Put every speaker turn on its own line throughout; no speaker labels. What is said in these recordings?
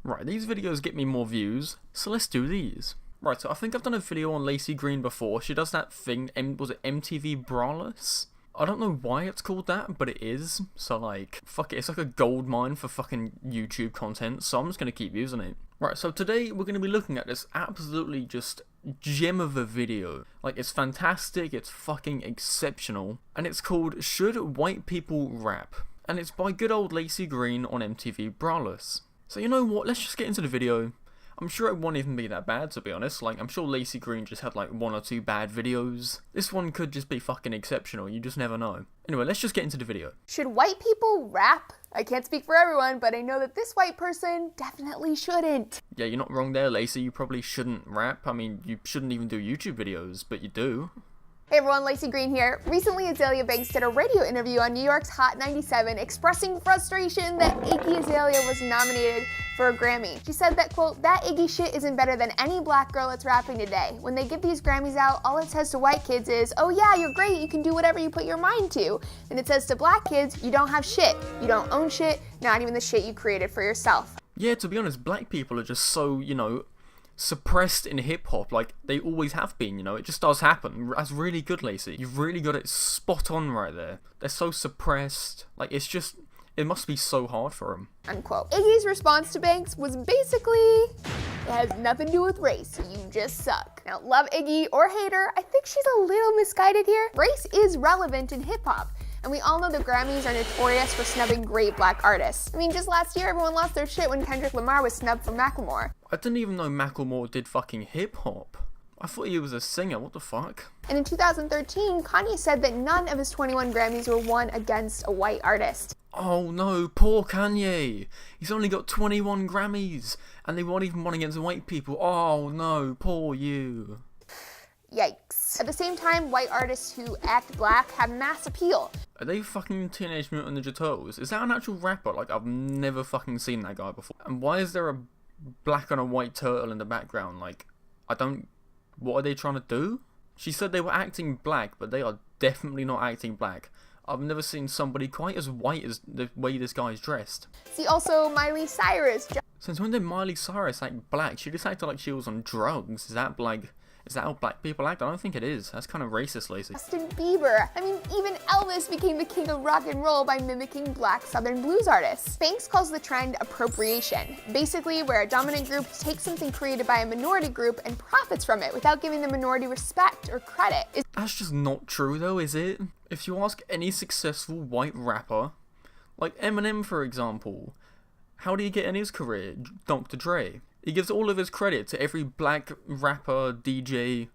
Right, these videos get me more views, so let's do these. Right, so I think I've done a video on Laci Green before. She does that thing, was it MTV Braless? I don't know why it's called that, but it is. So like, fuck it, it's like a gold mine for fucking YouTube content, so I'm just gonna keep using it. Right, so today we're gonna be looking at this absolutely just gem of a video. Like, it's fantastic, it's fucking exceptional, and it's called Should White People Rap? And it's by good old Laci Green on MTV Braless. So you know what, let's just get into the video. I'm sure it won't even be that bad, to be honest. Like, I'm sure Laci Green just had like 1 or 2 bad videos. This one could just be fucking exceptional, you just never know. Anyway, let's just get into the video.
Should white people rap? I can't speak for everyone, but I know that this white person definitely shouldn't.
Yeah, you're not wrong there, Laci. You probably shouldn't rap. I mean, you shouldn't even do YouTube videos, but you do.
Hey everyone, Laci Green here. Recently, Azalea Banks did a radio interview on New York's Hot 97 expressing frustration that Iggy Azalea was nominated for a Grammy. She said that, quote, "That Iggy shit isn't better than any black girl that's rapping today. When they give these Grammys out, all it says to white kids is, oh yeah, you're great, you can do whatever you put your mind to. And it says to black kids, you don't have shit. You don't own shit, not even the shit you created for yourself."
Yeah, to be honest, black people are just so, you know, suppressed in hip-hop, like they always have been, you know. It just does happen. That's really good, Laci. You've really got it spot on right there. They're so suppressed, like it's just, it must be so hard for them.
Unquote. Iggy's response to Banks was basically, it has nothing to do with race, you just suck. Now, love Iggy or hate her, I think she's a little misguided here. Race is relevant in hip-hop. And we all know the Grammys are notorious for snubbing great black artists. I mean, just last year, everyone lost their shit when Kendrick Lamar was snubbed for Macklemore.
I didn't even know Macklemore did fucking hip-hop. I thought he was a singer, what the fuck?
And in 2013, Kanye said that none of his 21 Grammys were won against a white artist.
Oh no, poor Kanye. He's only got 21 Grammys, and they weren't even won against white people. Oh no, poor you.
Yikes. At the same time, white artists who act black have mass appeal.
Are they fucking Teenage Mutant Ninja Turtles? Is that an actual rapper? Like, I've never fucking seen that guy before. And why is there a black and a white turtle in the background? Like, what are they trying to do? She said they were acting black, but they are definitely not acting black. I've never seen somebody quite as white as the way this guy's dressed.
See also Miley Cyrus.
Since when did Miley Cyrus act black? She just acted like she was on drugs. Is that how black people act? I don't think it is. That's kind of racist, Laci.
Justin Bieber. I mean, even Elvis became the king of rock and roll by mimicking black Southern blues artists. Banks calls the trend appropriation. Basically, where a dominant group takes something created by a minority group and profits from it without giving the minority respect or credit.
That's just not true though, is it? If you ask any successful white rapper, like Eminem for example, how did he get in his career? Dr. Dre. He gives all of his credit to every black rapper, DJ,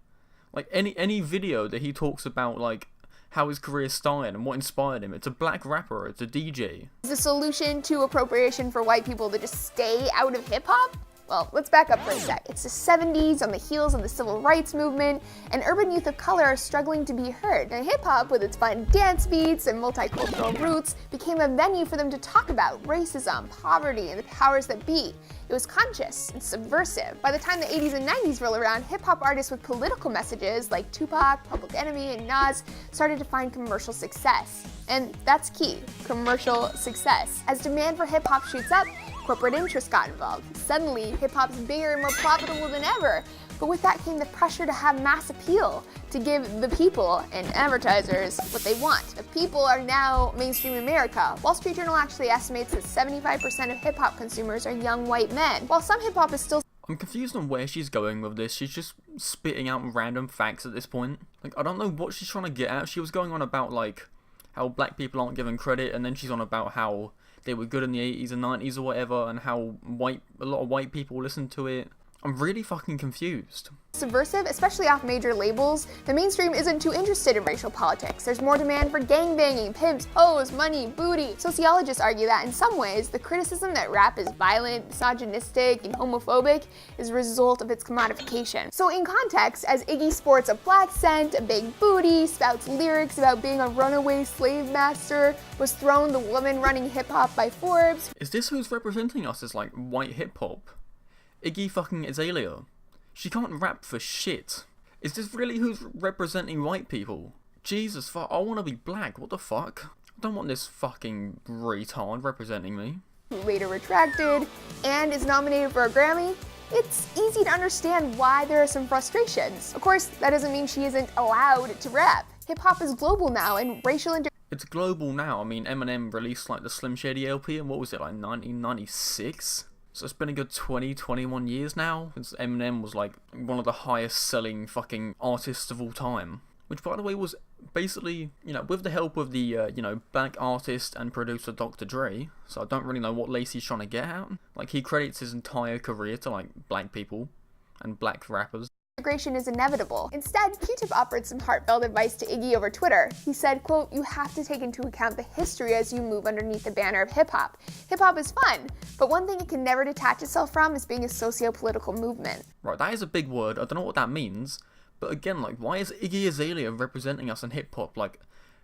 like any video that he talks about, like how his career started and what inspired him. It's a black rapper, it's a DJ.
Is the solution to appropriation for white people to just stay out of hip-hop? Well, let's back up for a sec. It's the 70s, on the heels of the civil rights movement, and urban youth of color are struggling to be heard. And hip-hop, with its fun dance beats and multicultural roots, became a venue for them to talk about racism, poverty, and the powers that be. It was conscious and subversive. By the time the 80s and 90s roll around, hip-hop artists with political messages like Tupac, Public Enemy, and Nas started to find commercial success. And that's key, commercial success. As demand for hip-hop shoots up, corporate interests got involved. Suddenly, hip-hop's bigger and more profitable than ever. But with that came the pressure to have mass appeal, to give the people and advertisers what they want. The people are now mainstream America. Wall Street Journal actually estimates that 75% of hip-hop consumers are young white men. While some hip-hop is still...
I'm confused on where she's going with this. She's just spitting out random facts at this point. Like, I don't know what she's trying to get at. She was going on about, like, how black people aren't given credit, and then she's on about how they were good in the 80s and 90s or whatever, and how a lot of white people listened to it. I'm really fucking confused.
Subversive, especially off major labels, the mainstream isn't too interested in racial politics. There's more demand for gangbanging, pimps, hoes, money, booty. Sociologists argue that in some ways, the criticism that rap is violent, misogynistic, and homophobic is a result of its commodification. So in context, as Iggy sports a black scent, a big booty, spouts lyrics about being a runaway slave master, was thrown the woman running hip-hop by Forbes.
Is this who's representing us as, like, white hip-hop? Iggy fucking Azalea. She can't rap for shit. Is this really who's representing white people? Jesus fuck, I wanna be black, what the fuck? I don't want this fucking retard representing me.
who later retracted and is nominated for a Grammy, it's easy to understand why there are some frustrations. Of course, that doesn't mean she isn't allowed to rap. Hip-hop is global now, and racial
It's global now. I mean, Eminem released like the Slim Shady LP, and what was it, like 1996? So it's been a good 21 years now since Eminem was like one of the highest selling fucking artists of all time. Which, by the way, was basically, you know, with the help of the, you know, black artist and producer Dr. Dre. So I don't really know what Laci's trying to get at. Like, he credits his entire career to, like, black people and black rappers.
Integration is inevitable. Instead, Q-Tip offered some heartfelt advice to Iggy over Twitter. He said, quote, "You have to take into account the history as you move underneath the banner of hip-hop. Hip-hop is fun, but one thing it can never detach itself from is being a socio-political movement."
Right, that is a big word. I don't know what that means. But again, like, why is Iggy Azalea representing us in hip-hop? Like,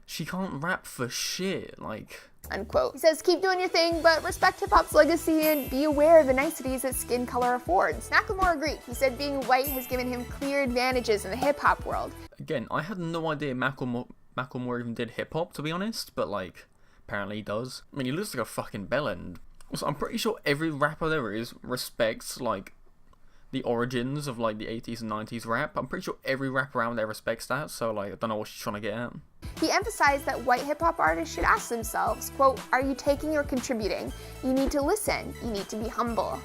she can't rap for shit, like...
Unquote. He says, keep doing your thing, but respect hip-hop's legacy and be aware of the niceties that skin color affords. Macklemore agreed. He said being white has given him clear advantages in the hip-hop world.
Again, I had no idea Macklemore even did hip-hop, to be honest, but, like, apparently he does. I mean, he looks like a fucking bellend. Also, I'm pretty sure every rapper there is respects, like, the origins of, like, the 80s and 90s rap. I'm pretty sure every rapper around there respects that, so, like, I don't know what she's trying to get at.
He emphasized that white hip-hop artists should ask themselves, quote, "Are you taking or contributing? You need to listen. You need to be humble."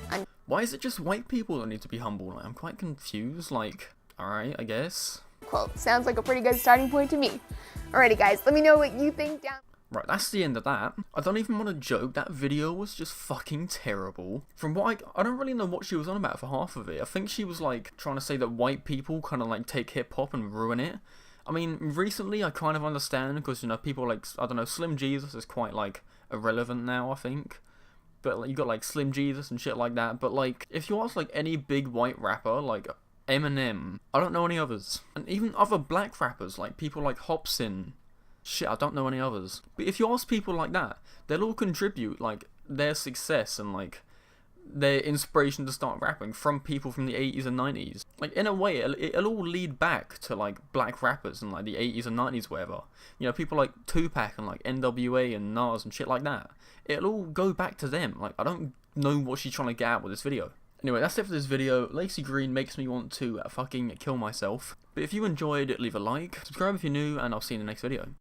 Why is it just white people that need to be humble? Like, I'm quite confused, like, alright, I guess.
Quote, sounds like a pretty good starting point to me. Alrighty guys, let me know what you think down.
Right, that's the end of that. I don't even want to joke, that video was just fucking terrible. From what I don't really know what she was on about for half of it. I think she was like trying to say that white people kind of like take hip-hop and ruin it. I mean, recently I kind of understand because, you know, people like, I don't know, Slim Jesus is quite like irrelevant now, I think. But like, you got like Slim Jesus and shit like that. But like, if you ask like any big white rapper, like Eminem, I don't know any others. And even other black rappers, like people like Hopsin. Shit, I don't know any others. But if you ask people like that, they'll all contribute, like, their success and, like, their inspiration to start rapping from people from the 80s and 90s. Like, in a way, it'll all lead back to, like, black rappers in, like, the 80s and 90s, whatever. You know, people like Tupac and, like, NWA and Nas and shit like that. It'll all go back to them. Like, I don't know what she's trying to get at with this video. Anyway, that's it for this video. Laci Green makes me want to fucking kill myself. But if you enjoyed, leave a like, subscribe if you're new, and I'll see you in the next video.